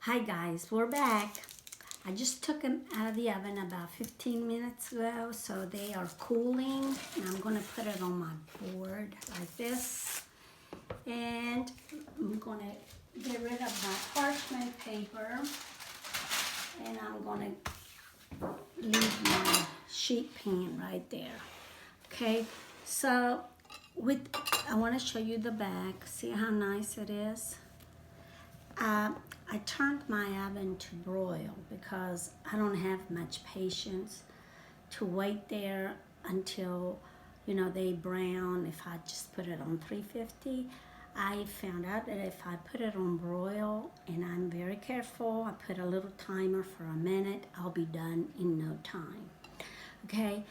Hi guys, we're back. I just took them out of the oven about 15 minutes ago, so they are cooling. And I'm going to put it on my board like this. And I'm going to get rid of my parchment paper. And I'm going to leave my sheet pan right there. Okay, so I want to show you the back. See how nice it is? I turned my oven to broil because I don't have much patience to wait there until, they brown. If I just put it on 350, I found out that if I put it on broil, and I'm very careful, I put a little timer for a minute, I'll be done in no time. Okay,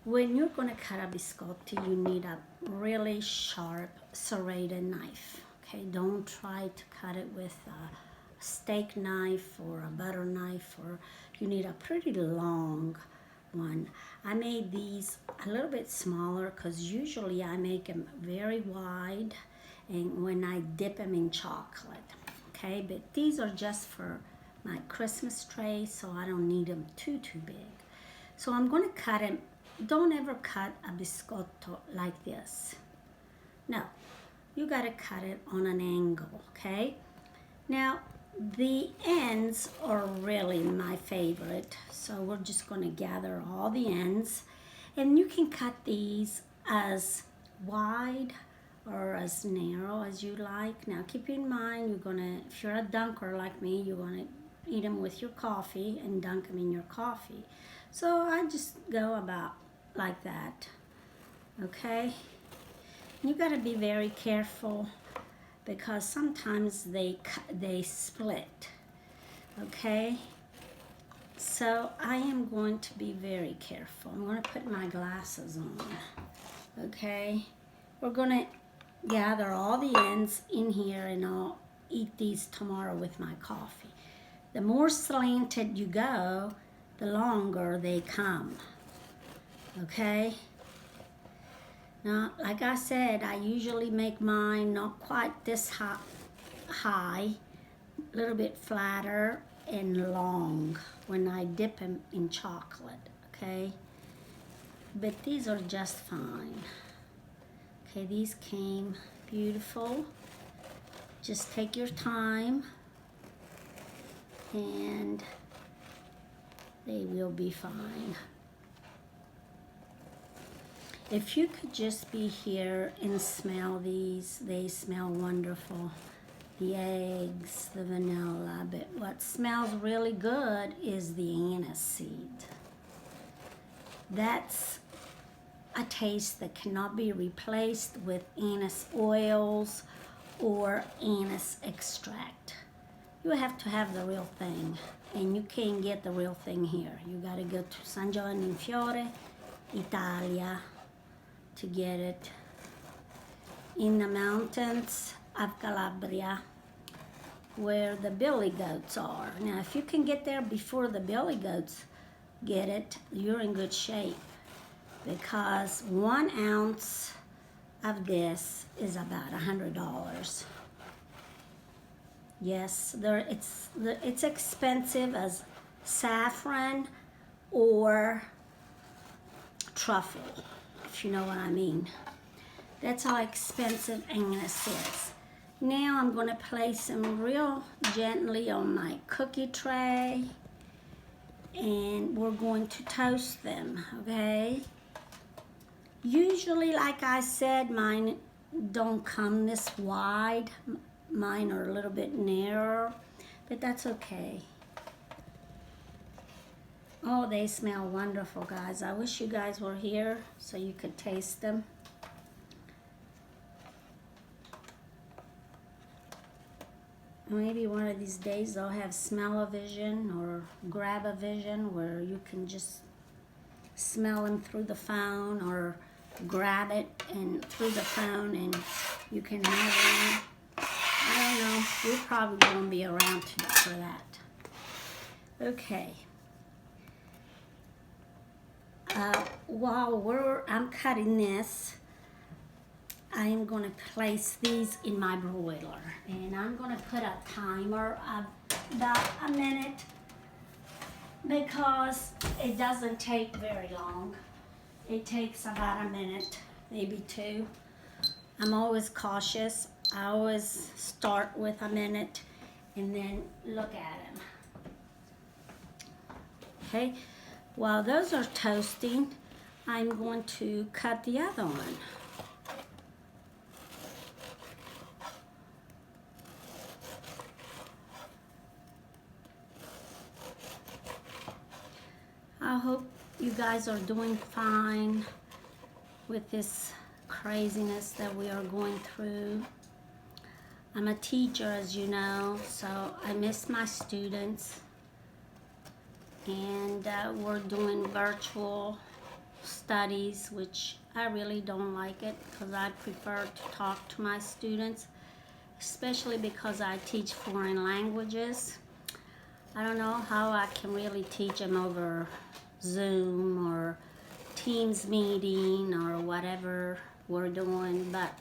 when you're going to cut a biscotti, you need a really sharp serrated knife. Okay, don't try to cut it with a steak knife or a butter knife, or you need a pretty long one. I made these a little bit smaller because usually I make them very wide and when I dip them in chocolate. Okay, but these are just for my Christmas tray, so I don't need them too big. So I'm going to cut them. Don't ever cut a biscotto like this. No, you got to cut it on an angle, okay? Now, the ends are really my favorite, so we're just going to gather all the ends, and you can cut these as wide or as narrow as you like. Now, keep in mind, if you're a dunker like me, you're going to eat them with your coffee and dunk them in your coffee. So I just go about like that, okay? You got to be very careful because sometimes they split, okay? So I am going to be very careful. I'm going to put my glasses on, okay? We're going to gather all the ends in here, and I'll eat these tomorrow with my coffee. The more slanted you go, the longer they come, okay? Now, like I said, I usually make mine not quite this high, a little bit flatter and long when I dip them in chocolate, okay? But these are just fine. Okay, these came beautiful. Just take your time and they will be fine. If you could just be here and smell these, they smell wonderful. The eggs, the vanilla, but what smells really good is the anise seed. That's a taste that cannot be replaced with anise oils or anise extract. You have to have the real thing, and you can't get the real thing here. You gotta go to San Giovanni in Fiore, Italia, to get it. In the mountains of Calabria, where the billy goats are. Now, if you can get there before the billy goats get it, you're in good shape, because 1 ounce of this is about $100. Yes, it's expensive as saffron or truffle, if you know what I mean. That's how expensive anise is. Now I'm going to place them real gently on my cookie tray, and we're going to toast them, okay? Usually, like I said, mine don't come this wide. Mine are a little bit narrower, but that's okay. Oh, they smell wonderful, guys. I wish you guys were here so you could taste them. Maybe one of these days I'll have smell-o-vision or grab-a-vision where you can just smell them through the phone, or grab it and through the phone and you can have them. I don't know. We probably won't be around for that. Okay. While I'm cutting this, I am going to place these in my broiler, and I'm going to put a timer of about a minute because it doesn't take very long. It takes about a minute, maybe two. I'm always cautious. I always start with a minute and then look at them. Okay, while those are toasting, I'm going to cut the other one. I hope you guys are doing fine with this craziness that we are going through. I'm a teacher, as you know, so I miss my students. And we're doing virtual studies, which I really don't like it because I prefer to talk to my students, especially because I teach foreign languages. I don't know how I can really teach them over Zoom or Teams meeting or whatever we're doing, but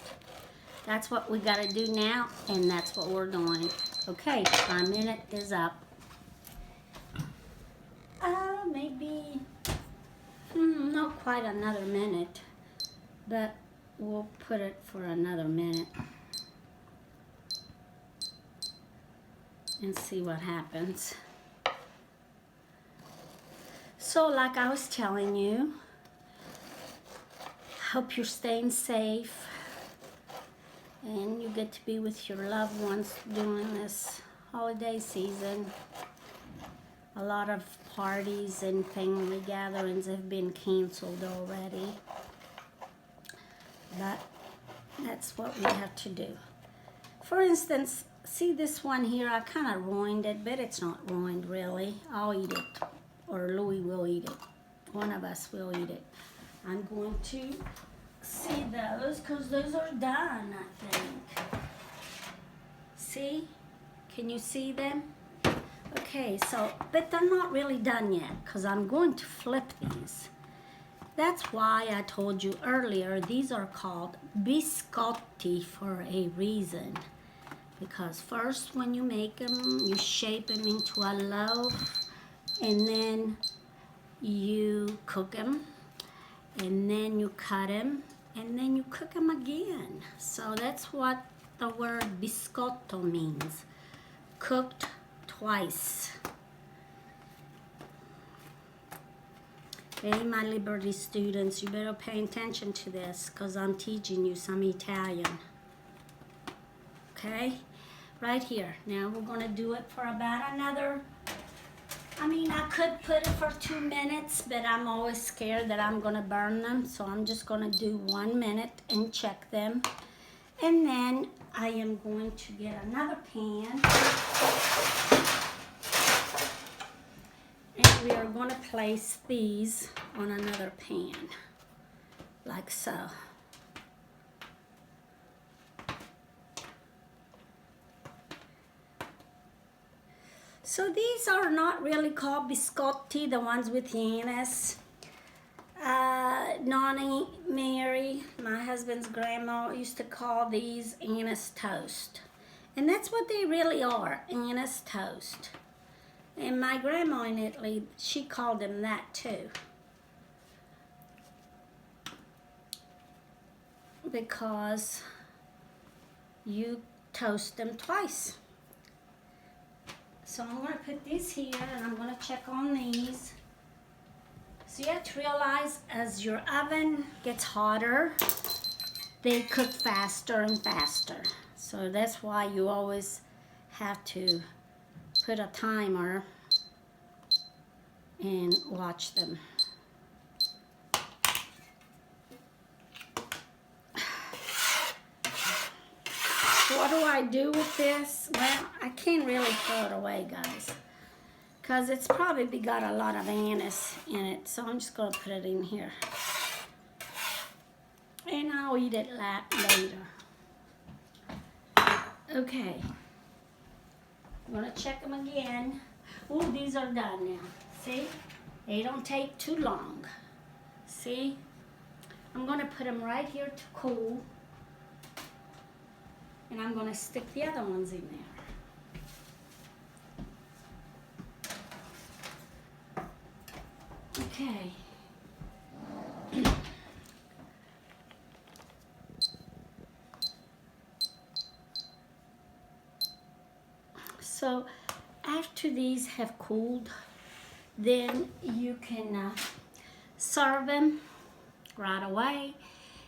that's what we got to do now, and that's what we're doing. Okay, my minute is up. Maybe not quite another minute, but we'll put it for another minute and see what happens. So like I was telling you, hope you're staying safe and you get to be with your loved ones during this holiday season. A lot of parties and family gatherings have been canceled already, but that's what we have to do. For instance, see this one here, I kind of ruined it, but it's not ruined really. I'll eat it, or Louis will eat it. One of us will eat it. I'm going to see those because those are done, I think. See? Can you see them? Okay, so, but they're not really done yet because I'm going to flip these. That's why I told you earlier, these are called Biscotti for a reason. Because first when you make them, you shape them into a loaf, and then you cook them, and then you cut them, and then you cook them again. So that's what the word biscotto means, cooked twice. Okay, my Liberty students, you better pay attention to this because I'm teaching you some Italian. Okay, right here. Now we're going to do it for about another, I could put it for 2 minutes, but I'm always scared that I'm going to burn them. So I'm just going to do 1 minute and check them. And then I am going to get another pan. And we are going to place these on another pan, like so. So these are not really called biscotti, the ones with anise. Nani Mary, my husband's grandma, used to call these anise toast. And that's what they really are, anise toast. And my grandma in Italy, she called them that too. Because you toast them twice. So I'm going to put these here and I'm going to check on these. So you have to realize as your oven gets hotter, they cook faster and faster. So that's why you always have to put a timer and watch them. What do I do with this? Well, I can't really throw it away, guys, because it's probably got a lot of anise in it. So I'm just going to put it in here. And I'll eat it later. Okay. I'm going to check them again. Oh, these are done now. See? They don't take too long. See? I'm going to put them right here to cool. And I'm going to stick the other ones in there. Okay. So after these have cooled, then you can serve them right away.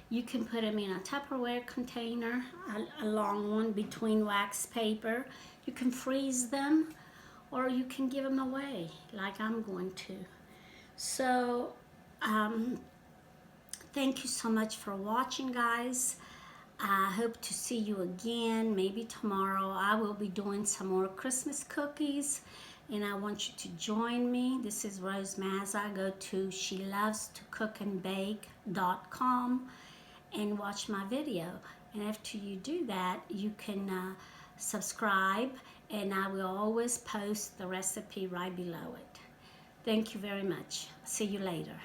You can put them in a Tupperware container, a long one between wax paper. You can freeze them, or you can give them away like I'm going to. So thank you so much for watching, guys. I hope to see you again, maybe tomorrow. I will be doing some more Christmas cookies, and I want you to join me. This is Rose Mazza. Go to shelovetocookandbake.com and watch my video. And after you do that, you can subscribe, and I will always post the recipe right below it. Thank you very much. See you later.